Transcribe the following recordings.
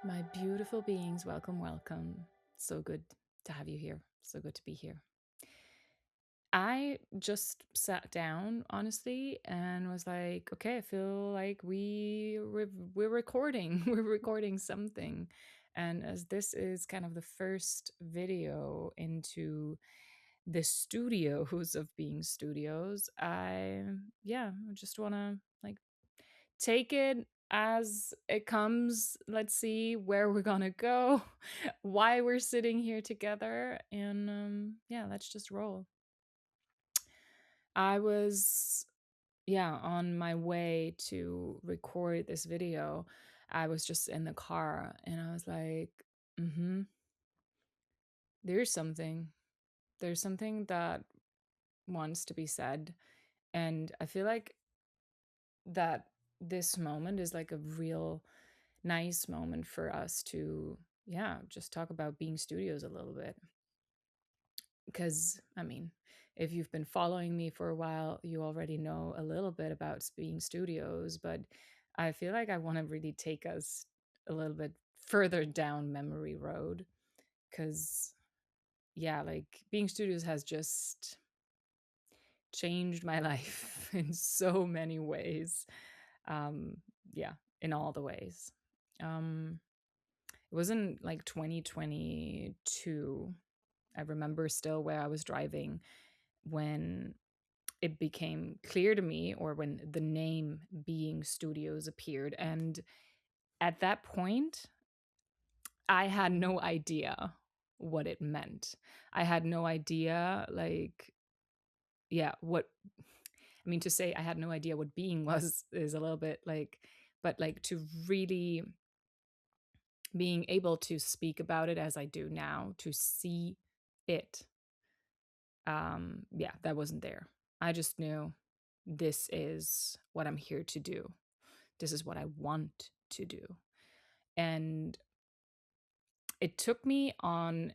My beautiful beings, welcome, welcome. So good to have you here. So good to be here. I just sat down, honestly, and was like, okay, I feel like we're recording. We're recording something. And as this is kind of the first video into the studios of being studios, I just want to like take it as it comes. Let's see where we're gonna go, why we're sitting here together, and let's just roll. I was, on my way to record this video. I was just in the car and I was like, mm-hmm, there's something. There's something that wants to be said. And I feel like that this moment is like a real nice moment for us to, just talk about being studios a little bit. Because, I mean, if you've been following me for a while, you already know a little bit about being studios, but I feel like I want to really take us a little bit further down memory road. Because, like being studios has just changed my life in so many ways. Um, yeah, in all the ways. Um, It was in like 2022. I remember still where I was driving when it became clear to me, or when the name Being Studios appeared. And at that point, I had no idea what it meant. I had no idea, like, what I mean, to say I had no idea what being was is a little bit like, but like to really being able to speak about it as I do now, to see it, that wasn't there. I just knew this is what I'm here to do. This is what I want to do. And it took me on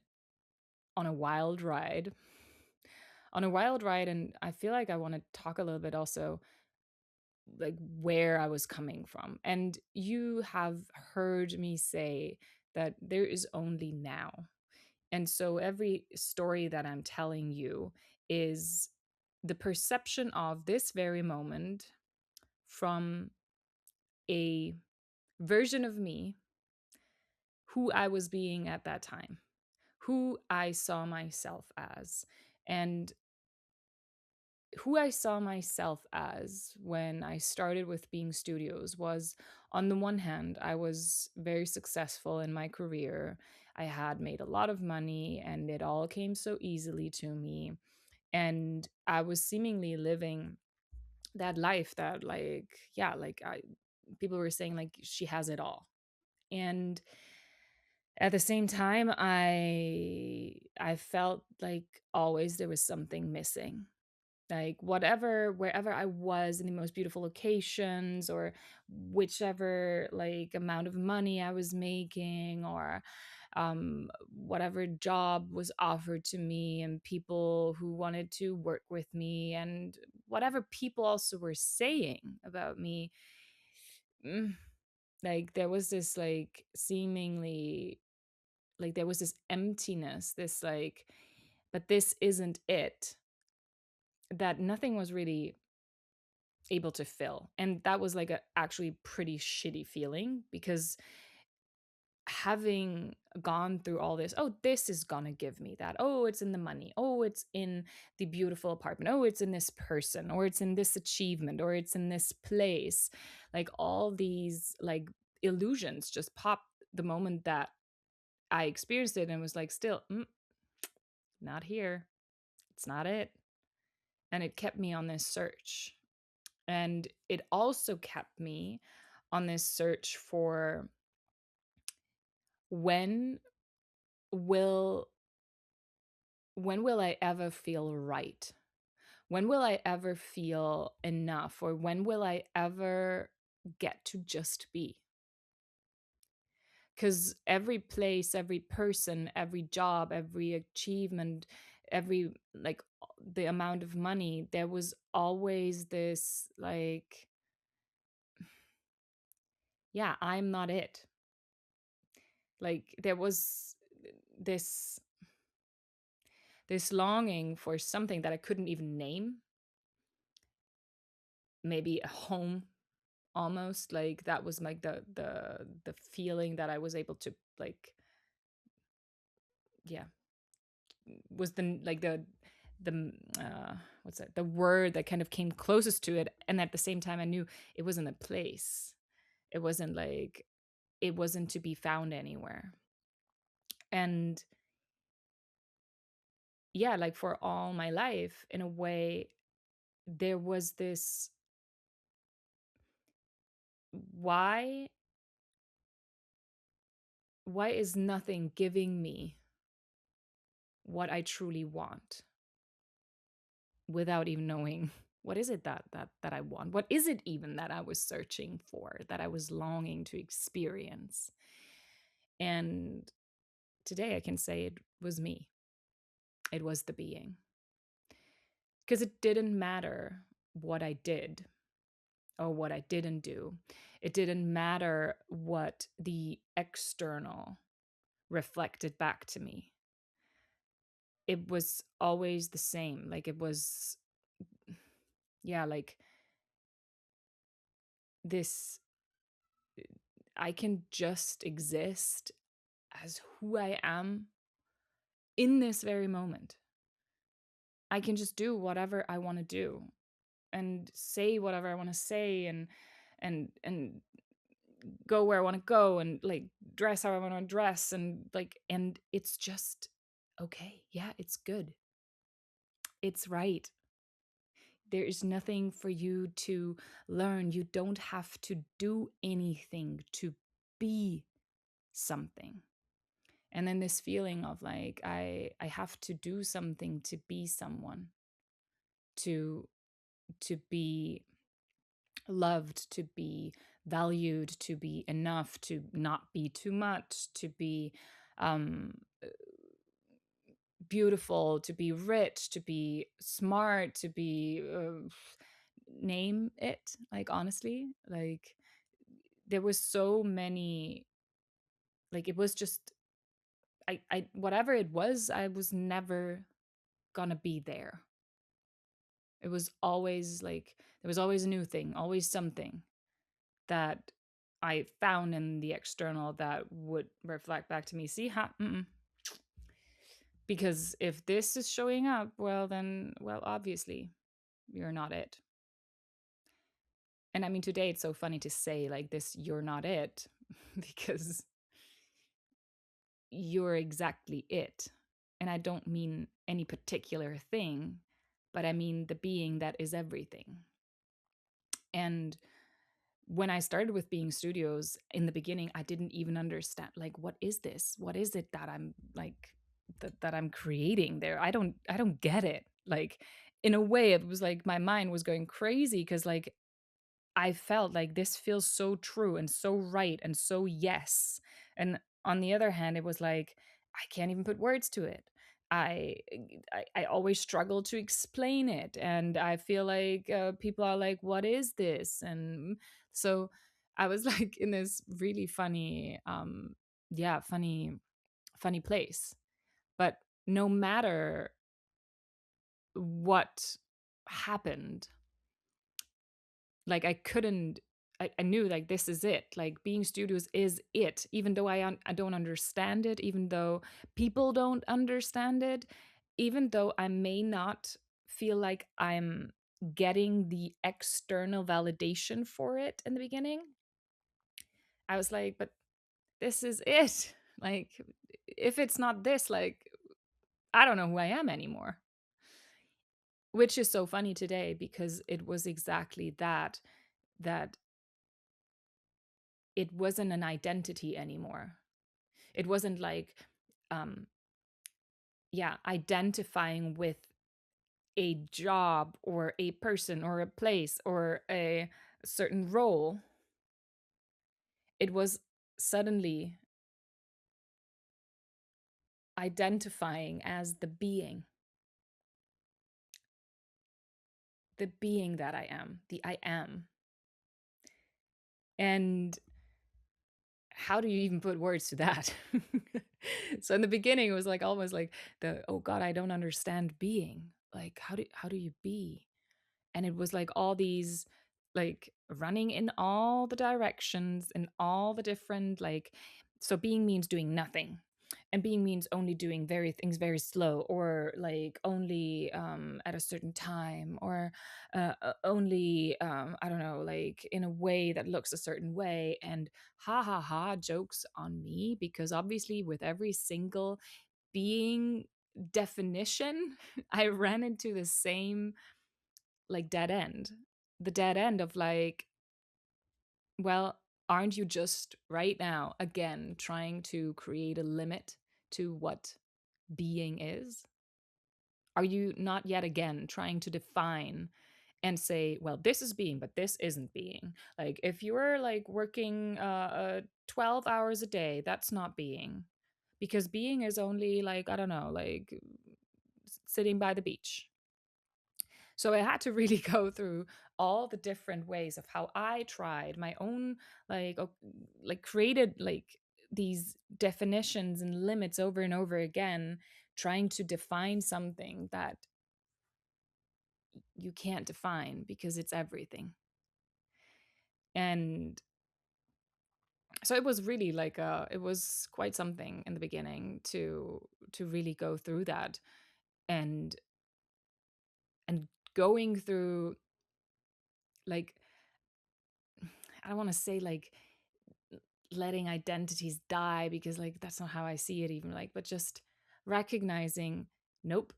a wild ride. On a wild ride, and I feel like I want to talk a little bit also like where I was coming from. And you have heard me say that there is only now. And so every story that I'm telling you is the perception of this very moment from a version of me, who I was being at that time, who I saw myself as. And who I saw myself as when I started with Being Studios was, on the one hand, I was very successful in my career. I had made a lot of money and it all came so easily to me. And I was seemingly living that life that, like, people were saying, like, she has it all. And at the same time, I felt like always there was something missing. Like, wherever I was in the most beautiful locations, or whichever like amount of money I was making, or whatever job was offered to me, and people who wanted to work with me, and whatever people also were saying about me, mm, like there was this like seemingly, like there was this emptiness, this like, but this isn't it, that nothing was really able to fill. And that was like a actually pretty shitty feeling, because having gone through all this, oh, this is gonna give me that, oh, it's in the money, oh, it's in the beautiful apartment, oh, it's in this person, or it's in this achievement, or it's in this place, like all these like illusions just popped the moment that I experienced it, and was like, still, not here, it's not it. And it kept me on this search. And it also kept me on this search for, when will when will I ever feel right? When will I ever feel enough? Or when will I ever get to just be? Because every place, every person, every job, every achievement, every like the amount of money, there was always this like, I'm not it. Like there was this this longing for something that I couldn't even name, maybe a home, almost. Like that was like the feeling that I was able to, like, yeah, was the like the what's that, the word that kind of came closest to it. And at the same time I knew it wasn't a place. It wasn't like, it wasn't to be found anywhere. And yeah, like for all my life, in a way, there was this, why why is nothing giving me what I truly want, without even knowing what is it that I want? What is it even that I was searching for, that I was longing to experience? And today I can say it was me. It was the being. Because it didn't matter what I did or what I didn't do. It didn't matter what the external reflected back to me. It was always the same. Like it was, yeah, like this, I can just exist as who I am in this very moment. I can just do whatever I want to do and say whatever I want to say, and go where I want to go, and like dress how I want to dress, and like, and it's just okay. Yeah, it's good. It's right. There is nothing for you to learn. You don't have to do anything to be something. And then this feeling of like, I have to do something to be someone, to be loved, to be valued, to be enough, to not be too much, to be um beautiful, to be rich, to be smart, to be name it. Like honestly, like there was so many, like it was just, I whatever it was, I was never gonna be there. It was always like, there was always a new thing, always something that I found in the external that would reflect back to me. See, because if this is showing up, well, then, well, obviously, you're not it. And I mean, today it's so funny to say like this, you're not it, because you're exactly it. And I don't mean any particular thing, but I mean the being that is everything. And when I started with Being Studios in the beginning, I didn't even understand, like, what is this? What is it that I'm like, that I'm creating there? I don't get it. Like, in a way, it was like my mind was going crazy, because like I felt like this feels so true and so right and so yes. And on the other hand, it was like I can't even put words to it. I I always struggle to explain it, and I feel like people are like, "What is this?" And so I was like in this really funny, yeah, funny place. But no matter what happened, like I couldn't, I knew like this is it, like Being Studios is it, even though I don't understand it, even though people don't understand it, even though I may not feel like I'm getting the external validation for it in the beginning. I was like, but this is it. Like if it's not this, like I don't know who I am anymore. Which is so funny today, because it was exactly that, that it wasn't an identity anymore. It wasn't like, um, yeah, identifying with a job or a person or a place or a certain role. It was suddenly identifying as the being that I am, the I am. And how do you even put words to that? So in the beginning, it was like almost like oh God, I don't understand being. Like, how do you be? And it was like all these, like, running in all the directions and all the different, like, so being means doing nothing, and being means only doing very things very slow, or like only at a certain time, or only I don't know, like in a way that looks a certain way. And ha ha ha, jokes on me, because obviously with every single being definition I ran into the same, like, dead end. The dead end of like, well, aren't you just right now again trying to create a limit to what being is? Are you not yet again trying to define and say, well, this is being, but this isn't being? Like, if you're like working 12 hours a day, that's not being, because being is only like, I don't know, like sitting by the beach. So I had to really go through all the different ways of how I tried my own, like, like created like these definitions and limits over and over again, trying to define something that you can't define because it's everything. And so it was really like it was quite something in the beginning to really go through that, and and going through, like, I don't want to say like letting identities die, because like that's not how I see it even, like, but just recognizing, nope,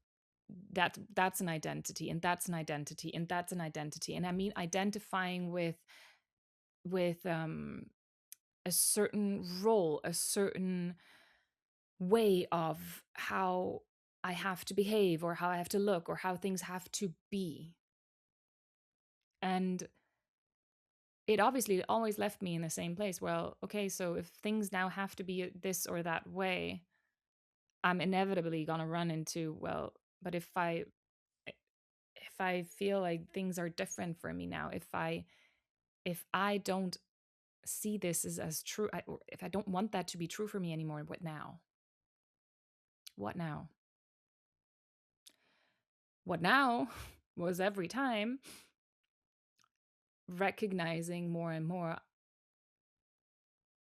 that's an identity, and that's an identity, and that's an identity. And I mean identifying with a certain role, a certain way of how I have to behave, or how I have to look, or how things have to be. And it obviously always left me in the same place. Well, okay, so if things now have to be this or that way, I'm inevitably going to run into, well, but if I feel like things are different for me now, if I don't see this as true, or if I don't want that to be true for me anymore, what now? What now? What now was every time recognizing more and more,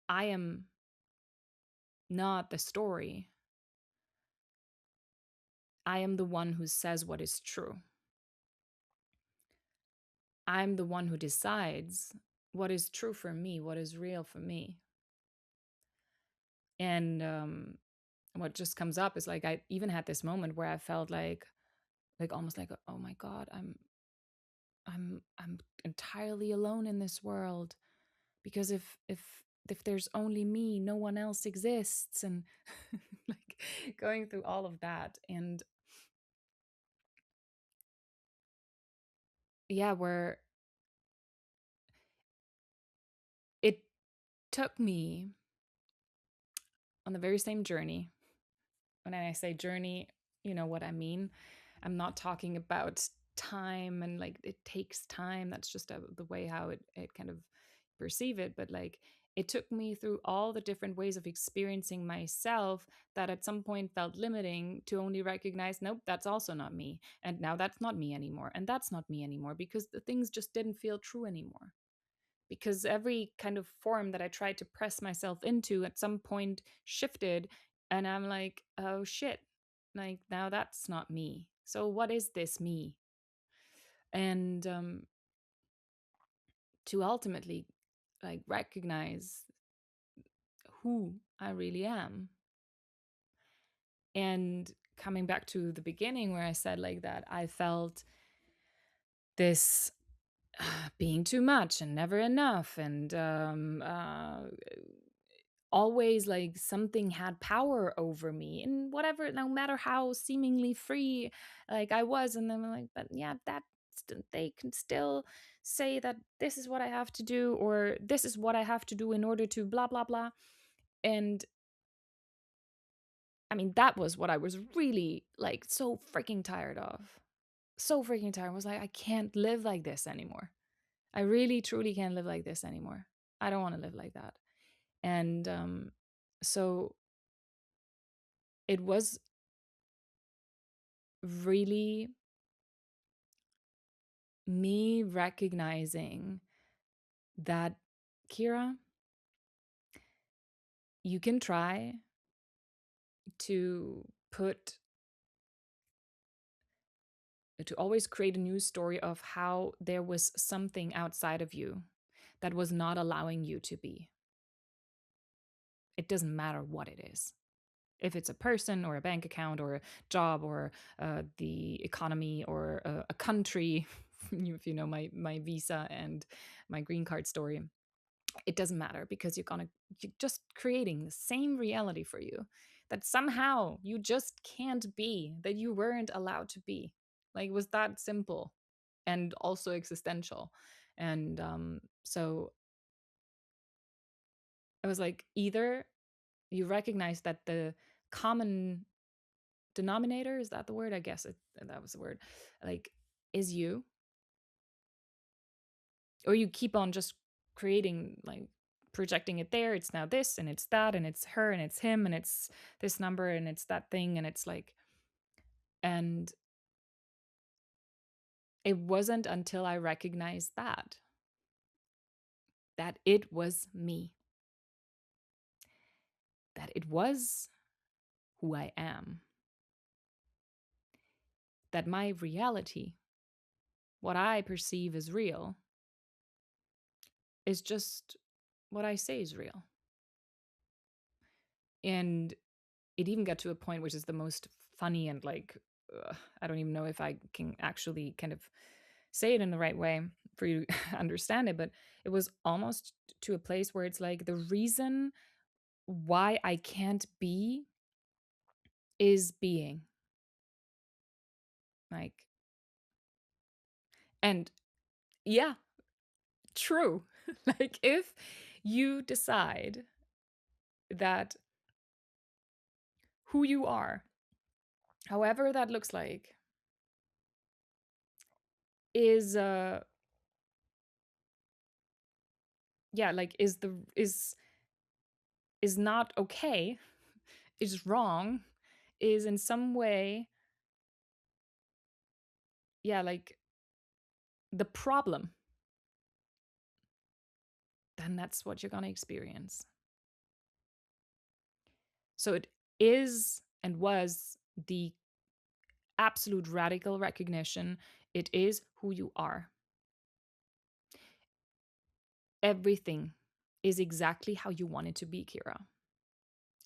I am not the story. I am the one who says what is true. I'm the one who decides what is true for me, what is real for me. And what just comes up is like, I even had this moment where I felt like almost like, oh my God, I'm entirely alone in this world, because if there's only me, no one else exists. And like going through all of that. And yeah, where it took me on the very same journey. When I say journey, you know what I mean. I'm not talking about time, and like it takes time. That's just the way how it kind of perceive it. But like, it took me through all the different ways of experiencing myself that at some point felt limiting, to only recognize, nope, that's also not me. And now that's not me anymore. And that's not me anymore, because the things just didn't feel true anymore. Because every kind of form that I tried to press myself into at some point shifted. And I'm like, oh shit, like now that's not me. So what is this me? And to ultimately like recognize who I really am. And coming back to the beginning where I said like that, I felt this being too much and never enough, and always like something had power over me, and whatever, no matter how seemingly free like I was. And then I'm like, but yeah, they can still say that this is what I have to do, or this is what I have to do in order to blah blah blah. And I mean, that was what I was really like so freaking tired of. So freaking tired. I was like, I can't live like this anymore. I really truly can't live like this anymore. I don't want to live like that. And so it was really me recognizing that, Kira, you can try to put to always create a news story of how there was something outside of you that was not allowing you to be. It doesn't matter what it is. If it's a person or a bank account or a job or the economy or a country, if you know my visa and my green card story, it doesn't matter because you're just creating the same reality for you that somehow you just can't be, that you weren't allowed to be. Like, it was that simple and also existential. And so it was like, either you recognize that the common denominator, is that the word? I guess that was the word, like, is you, or you keep on just creating, like, projecting it there. It's now this and it's that and it's her and it's him and it's this number and it's that thing, and it's like, and it wasn't until I recognized that it was me, that it was who I am, that my reality, what I perceive as real, is just what I say is real. And it even got to a point which is the most funny and, like, I don't even know if I can actually kind of say it in the right way for you to understand it, but it was almost to a place where it's like, the reason why I can't be is being, like, and yeah, true. Like, if you decide that who you are, however that looks like, is yeah, like, is not okay, is wrong, is in some way, yeah, like, the problem, then that's what you're going to experience. So it is and was the absolute radical recognition. It is who you are. Everything is exactly how you want it to be, Kira.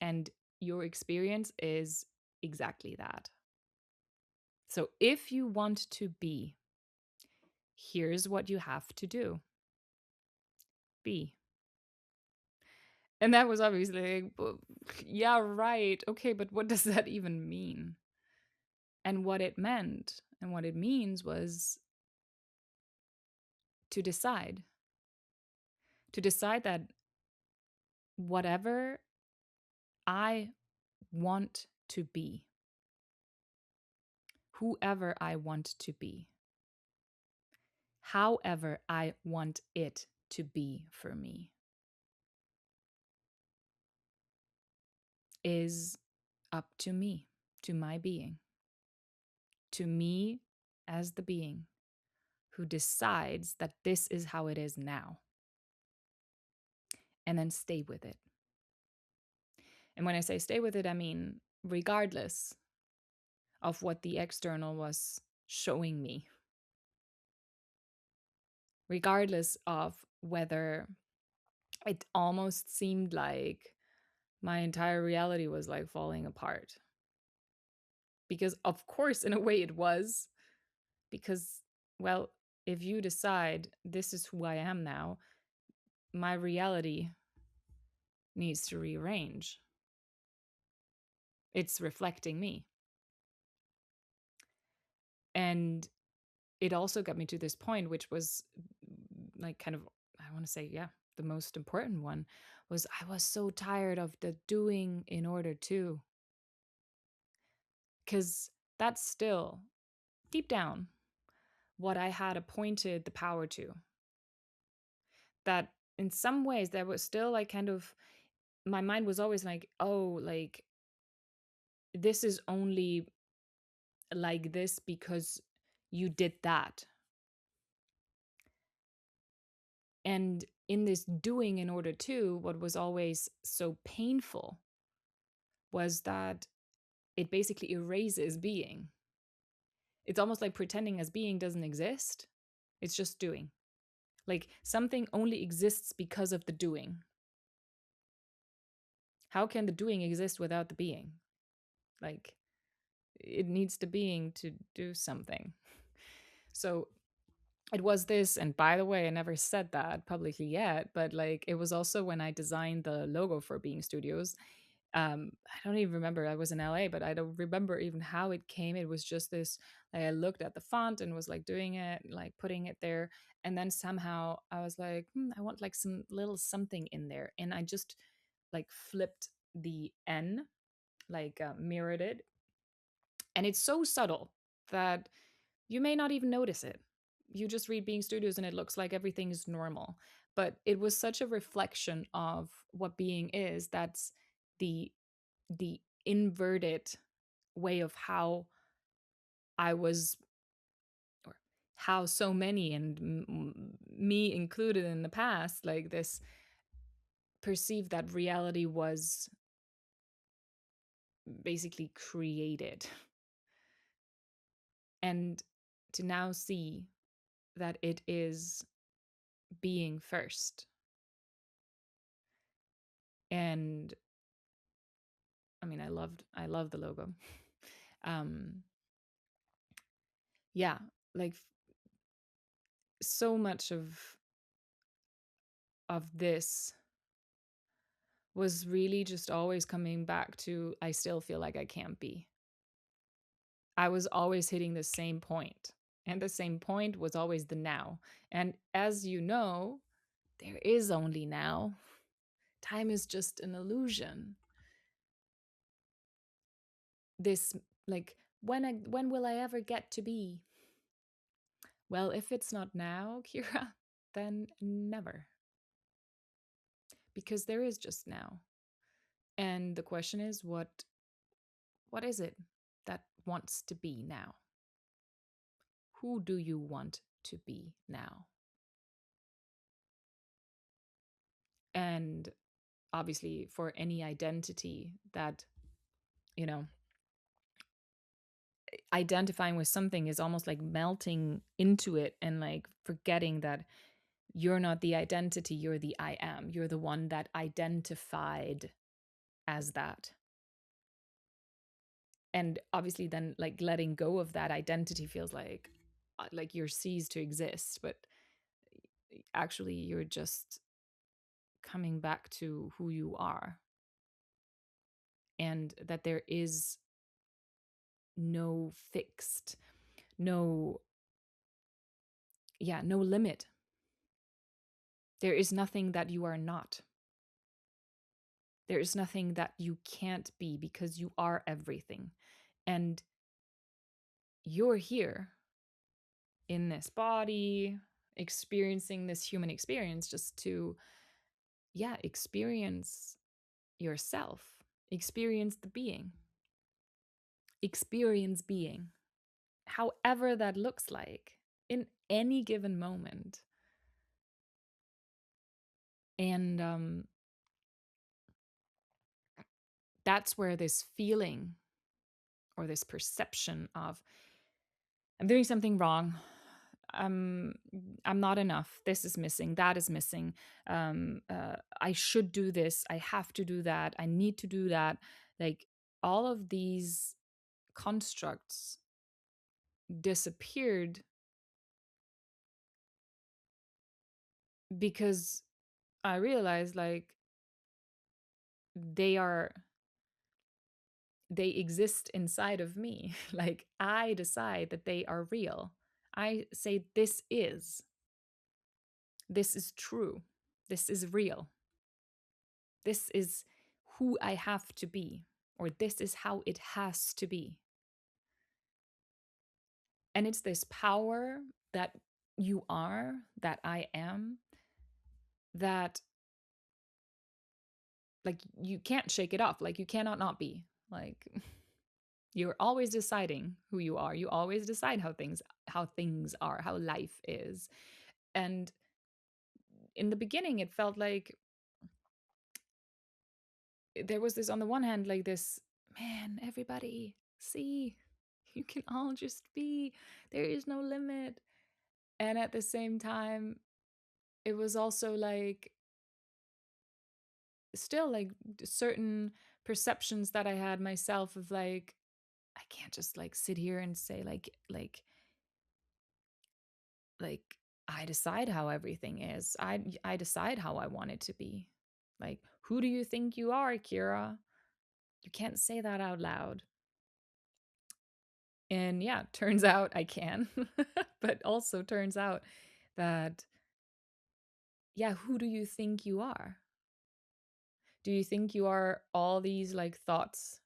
And your experience is exactly that. So if you want to be, here's what you have to do: be. And that was obviously like, yeah, right. Okay, but what does that even mean? And what it meant and what it means was to decide. To decide that whatever I want to be, whoever I want to be, however I want it to be for me, is up to me, to my being, to me as the being who decides that this is how it is now, and then stay with it. And when I say stay with it, I mean regardless of what the external was showing me, regardless of whether it almost seemed like my entire reality was like falling apart. Because, of course, in a way it was, because, well, if you decide this is who I am now, my reality needs to rearrange. It's reflecting me. And it also got me to this point, which was like, kind of, I want to say, yeah, the most important one was, I was so tired of the doing in order to. Because that's still, deep down, what I had appointed the power to. That in some ways there was still, like, kind of my mind was always like, oh, like this is only like this because you did that. And in this doing in order to, what was always so painful was that it basically erases being. It's almost like pretending as being doesn't exist. It's just doing. Like something only exists because of the doing. How can the doing exist without the being? Like it needs the being to do something. So it was this, and by the way, I never said that publicly yet, but like it was also when I designed the logo for Being Studios. I don't even remember. I was in LA, but I don't remember even how it came. It was just this, like I looked at the font and was like doing it, like putting it there. And then somehow I was like, I want like some little something in there. And I just like flipped the N, like mirrored it. And it's so subtle that you may not even notice it. You just read Being Studios and it looks like everything is normal. But it was such a reflection of what being is. That's the inverted way of how I was, or how so many, and me included in the past, like this, perceived that reality was basically created. And to now see that it is being first. And I mean, I love the logo. um yeah, like so much of this was really just always coming back to, I still feel like I can't be. I was always hitting the same point, and the same point was always the now. And as you know, there is only now. Time is just an illusion. This, like, when will I ever get to be? Well, if it's not now, Kira, then never. Because there is just now. And the question is, what is it that wants to be now? Who do you want to be now? And obviously, for any identity that, you know, identifying with something is almost like melting into it and like forgetting that you're not the identity, you're the I am. You're the one that identified as that. And obviously, then like letting go of that identity feels like you're ceased to exist, but actually, you're just coming back to who you are, and that there is no fixed, no, yeah, no limit. There is nothing that you are not. There is nothing that you can't be, because you are everything. And you're here in this body, experiencing this human experience just to, yeah, experience yourself, experience the being, experience being, however that looks like in any given moment. And that's where this feeling or this perception of I'm doing something wrong, I'm I'm not enough, this is missing, that is missing, I should do this, I have to do that, I need to do that, like all of these constructs disappeared because I realized like they are they exist inside of me. Like I decide that they are real. I say this is true. This is real. This is who I have to be, or this is how it has to be. And it's this power that you are, that I am, that like you can't shake it off. Like you cannot not be. Like you're always deciding who you are. You always decide how things are, how life is. And in the beginning it felt like there was this, on the one hand, like this, man, everybody, see, you can all just be, there is no limit. And at the same time, it was also like, still like certain perceptions that I had myself of like, I can't just like sit here and say like I decide how everything is. I decide how I want it to be. Like, who do you think you are, Kira? You can't say that out loud. And yeah, turns out I can. But also turns out that, yeah, who do you think you are? Do you think you are all these like thoughts,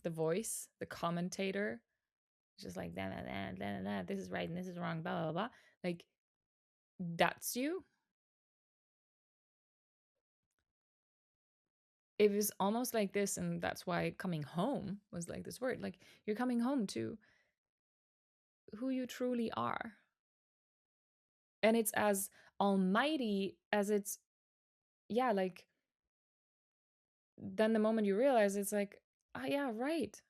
the voice, the commentator, just like that, this is right and this is wrong, blah, blah, blah. Like, that's you? It was almost like this, and that's why coming home was like this word. Like, you're coming home to who you truly are. And it's as almighty as it's, yeah, like, then the moment you realize, it's like, oh yeah, right.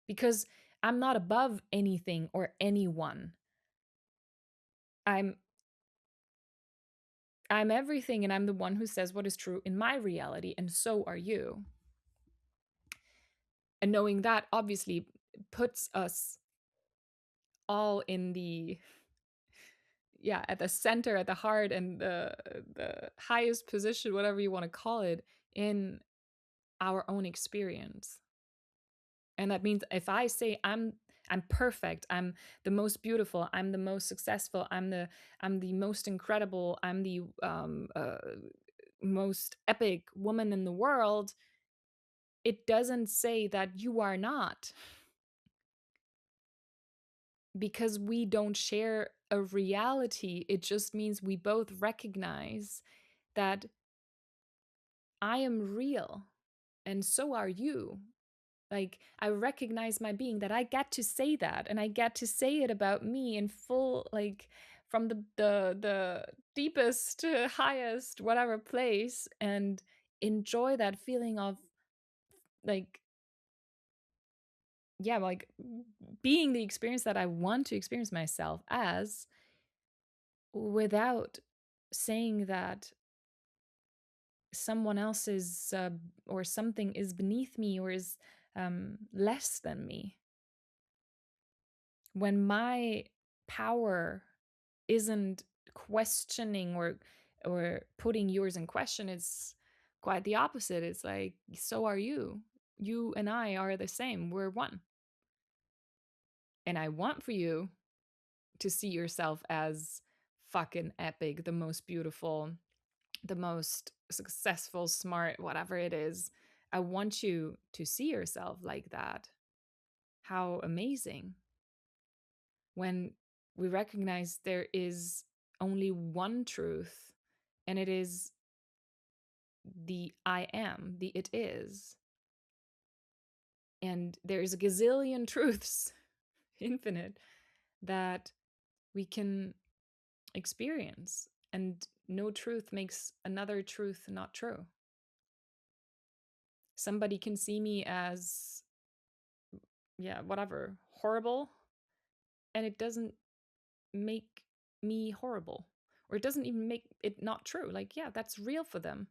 Because I'm not above anything or anyone. I'm I'm everything, and I'm the one who says what is true in my reality, and so are you. And knowing that obviously puts us all in the, yeah, at the center, at the heart, and the highest position, whatever you want to call it, in our own experience. And that means if I say I'm perfect, I'm the most beautiful, I'm the most successful, I'm the most incredible, I'm the most epic woman in the world, it doesn't say that you are not, because we don't share a reality. It just means we both recognize that I am real and so are you. Like, I recognize my being, that I get to say that, and I get to say it about me in full, like, from the deepest, highest, whatever place, and enjoy that feeling of like, yeah, like being the experience that I want to experience myself as, without saying that someone else is, or something is beneath me, or is less than me. When my power isn't questioning or putting yours in question, it's quite the opposite. It's like, so are you. You and I are the same. We're one. And I want for you to see yourself as fucking epic, the most beautiful, the most successful, smart, whatever it is. I want you to see yourself like that. How amazing when we recognize there is only one truth, and it is the I am, the it is. And there is a gazillion truths, infinite, that we can experience. And no truth makes another truth not true. Somebody can see me as, yeah, whatever, horrible, and it doesn't make me horrible. Or it doesn't even make it not true. Like, yeah, that's real for them.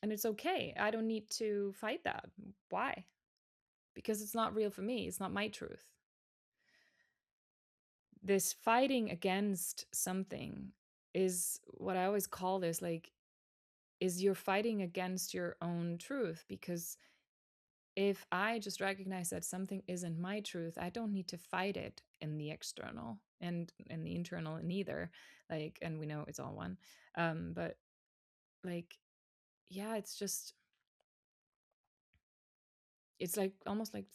And it's okay. I don't need to fight that. Why? Because it's not real for me. It's not my truth. This fighting against something is what I always call this, like, is you're fighting against your own truth. Because if I just recognize that something isn't my truth, I don't need to fight it in the external and in the internal neither. Like, and we know it's all one. But like, yeah, it's just, it's like almost like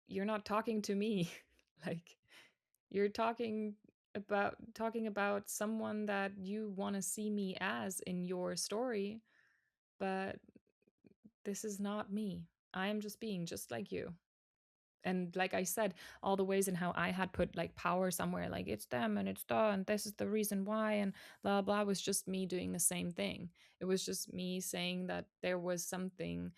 you're not talking to me. Like, you're talking about talking about someone that you want to see me as in your story, but this is not me. I am just being just like you. And like I said, all the ways in how I had put like power somewhere, like it's them and it's the and this is the reason why and blah blah, was just me doing the same thing. It was just me saying that there was something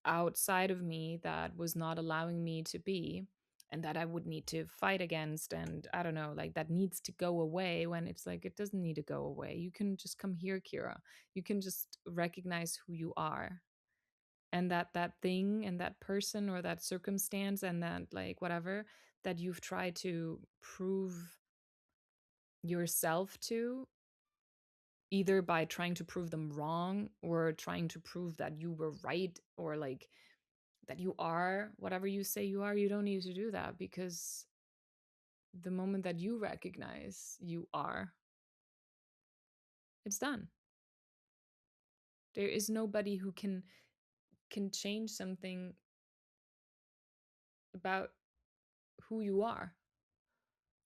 outside of me that was not allowing me to be, and that I would need to fight against, and I don't know, like that needs to go away, when it's like it doesn't need to go away. You can just come here, Kira. You can just recognize who you are, and that thing and that person or that circumstance and that like whatever that you've tried to prove yourself to, either by trying to prove them wrong or trying to prove that you were right, or like that you are whatever you say you are, you don't need to do that, because the moment that you recognize you are, it's done. There is nobody who can change something about who you are.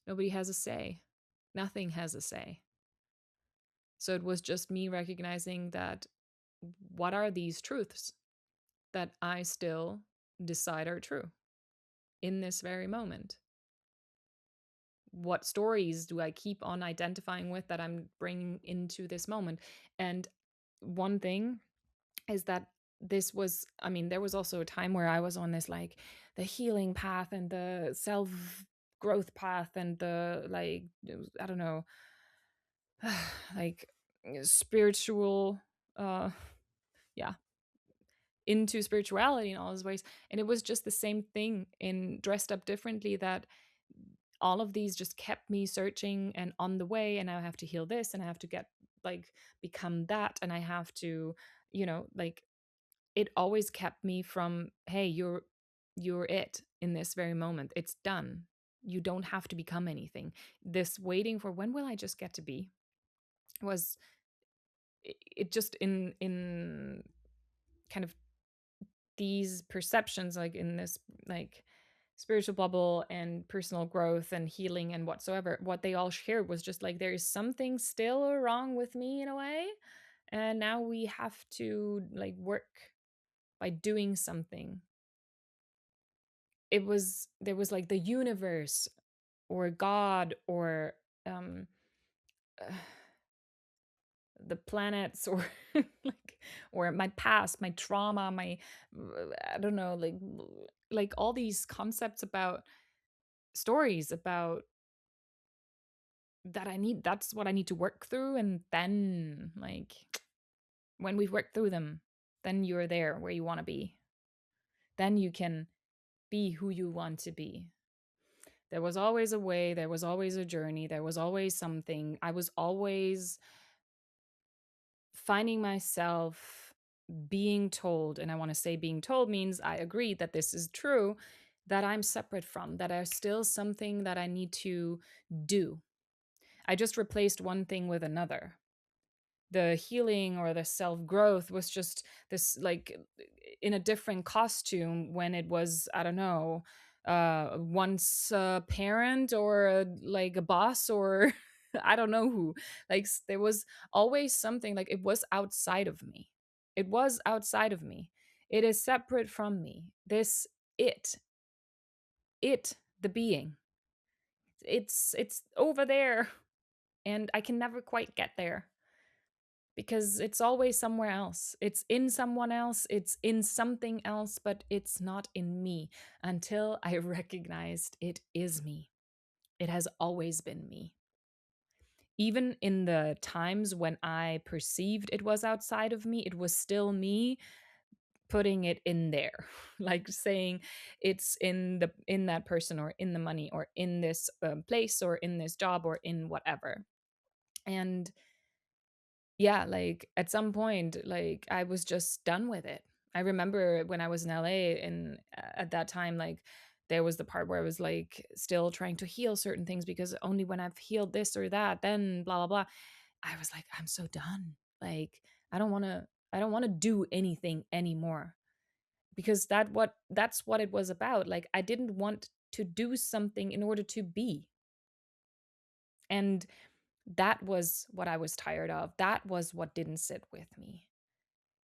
Nobody has a say. Nothing has a say. So it was just me recognizing that, what are these truths that I still decide are true in this very moment? What stories do I keep on identifying with that I'm bringing into this moment? And one thing is that this was, I mean, there was also a time where I was on this like the healing path and the self growth path and the like, I don't know, like spiritual, uh, yeah, into spirituality in all those ways. And it was just the same thing in dressed up differently, that all of these just kept me searching and on the way. And I have to heal this and I have to get like become that. And I have to, like it always kept me from, hey, you're it in this very moment. It's done. You don't have to become anything. This waiting for when will I just get to be was it just in kind of these perceptions, like in this like spiritual bubble and personal growth and healing and whatsoever, what they all shared was just like, there is something still wrong with me in a way, and now we have to like work by doing something. It was, there was like the universe or God or um the planets or like, or my past, my trauma, my I don't know, like all these concepts about stories about that I need, that's what I need to work through. And then like when we've worked through them, then you're there where you want to be. Then you can be who you want to be. There was always a way, there was always a journey, there was always something. I was always finding myself being told, and I want to say being told means I agree that this is true, that I'm separate from, that there's still something that I need to do. I just replaced one thing with another. The healing or the self growth was just this like in a different costume, when it was, I don't know, once a parent or like a boss or I don't know who. Like there was always something, like it was outside of me. It was outside of me. It is separate from me. This it it the being, it's over there, and I can never quite get there, because it's always somewhere else. It's in someone else, it's in something else, but it's not in me, until I recognized it is me. It has always been me. Even in the times when I perceived it was outside of me, it was still me putting it in there. Like saying it's in that person or in the money or in this place or in this job or in whatever. And yeah, like at some point, like I was just done with it. I remember when I was in LA, and at that time, like there was the part where I was like still trying to heal certain things, because only when I've healed this or that, then blah blah blah. I was like, I'm so done. Like I don't want to do anything anymore, because that's what it was about. Like I didn't want to do something in order to be. And that was what I was tired of. That was what didn't sit with me.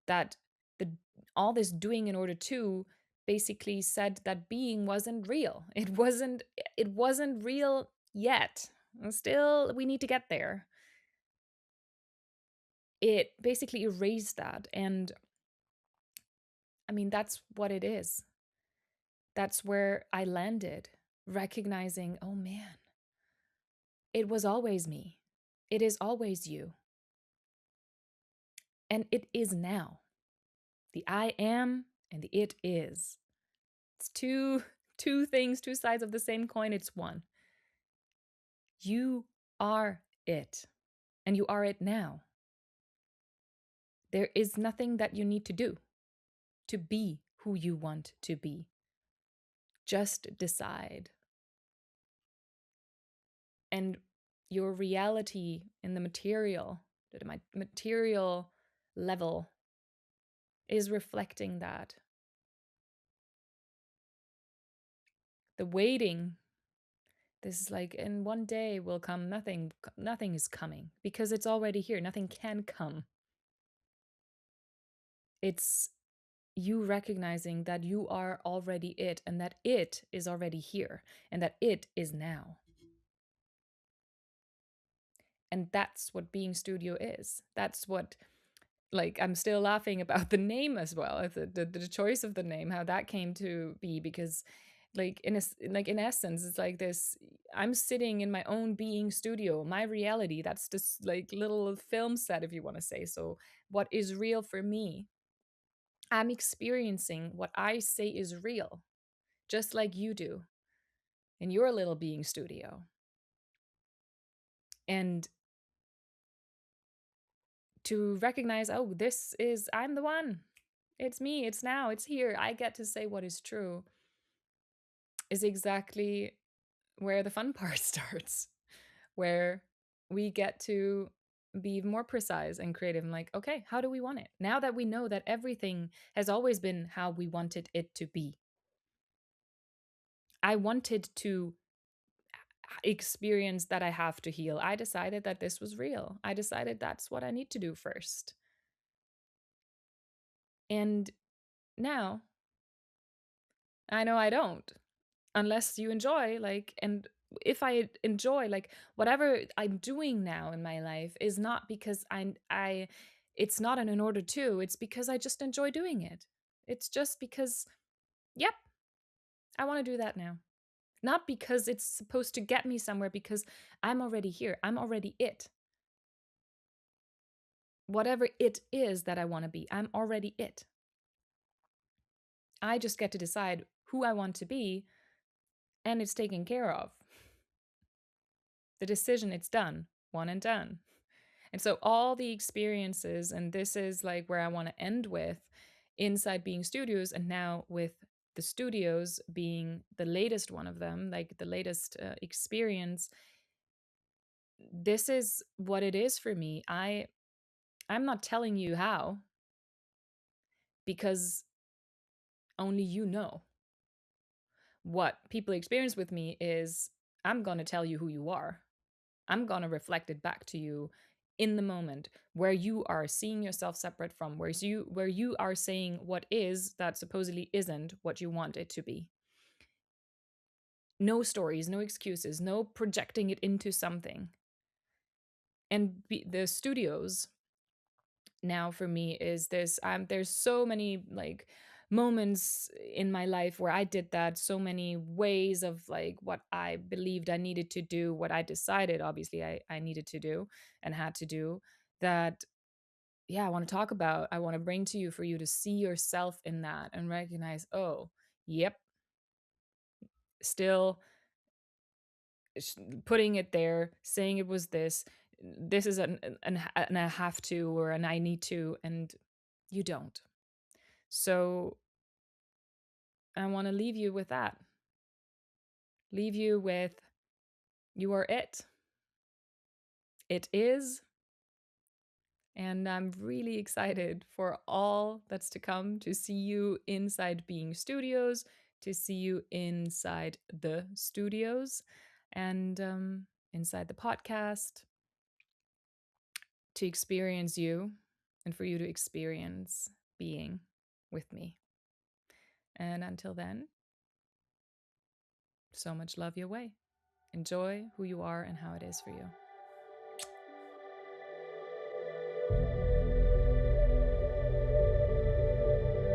That the all this doing in order to basically said that being wasn't real. It wasn't real yet. Still we need to get there. It basically erased that, and I mean that's what it is. That's where I landed, recognizing, oh man, it was always me. It is always you. And it is now. The I am and the it is. It's two things, two sides of the same coin. It's one. You are it. And you are it now. There is nothing that you need to be who you want to be. Just decide. And your reality in the material level is reflecting that. The waiting, this is like, in one day will come, nothing is coming because it's already here. Nothing can come. It's you recognizing that you are already it, and that it is already here, and that it is now. And that's what being studio is. That's what, like, I'm still laughing about the name as well, the choice of the name, how that came to be, because like in essence it's like this. I'm sitting in my own being studio, my reality. That's this like little film set, if you want to say so. What is real for me, I'm experiencing what I say is real, just like you do in your little being studio. And to recognize, oh, I'm the one. It's me, it's now, it's here. I get to say what is true, is exactly where the fun part starts, where we get to be even more precise and creative and like, okay, how do we want it? Now that we know that everything has always been how we wanted it to be. I wanted to experience that I have to heal. I decided that this was real. I decided that's what I need to do first. And now I know I don't, unless you enjoy, like, and if I enjoy, like, whatever I'm doing now in my life is not because it's not an in order to, it's because I just enjoy doing it. It's just because, yep, I want to do that now. Not because it's supposed to get me somewhere, because I'm already here. I'm already it. Whatever it is that I want to be, I'm already it. I just get to decide who I want to be, and it's taken care of. The decision, it's done, one and done. And so all the experiences, and this is like where I want to end with, inside being studios, and now with the studios being the latest one of them, like the latest experience. This is what it is for me. I'm not telling you how, because only you know. What people experience with me is, I'm going to tell you who you are. I'm going to reflect it back to you in the moment, where you are seeing yourself separate from, where you are saying what is that supposedly isn't what you want it to be. No stories, no excuses, no projecting it into something. And the studios now for me is this. There's so many like moments in my life where I did that, so many ways of like what I believed I needed to do, what I decided obviously I needed to do and had to do, that yeah, I want to talk about, I want to bring to you, for you to see yourself in that and recognize, oh, yep, still putting it there, saying it was this is an I have to, or an I need to, and you don't. So I want to leave you with that. Leave you with, you are it. It is. And I'm really excited for all that's to come, to see you inside Being Studios, to see you inside the studios. And inside the podcast to experience you and for you to experience being with me. And until then, so much love your way. Enjoy who you are and how it is for you.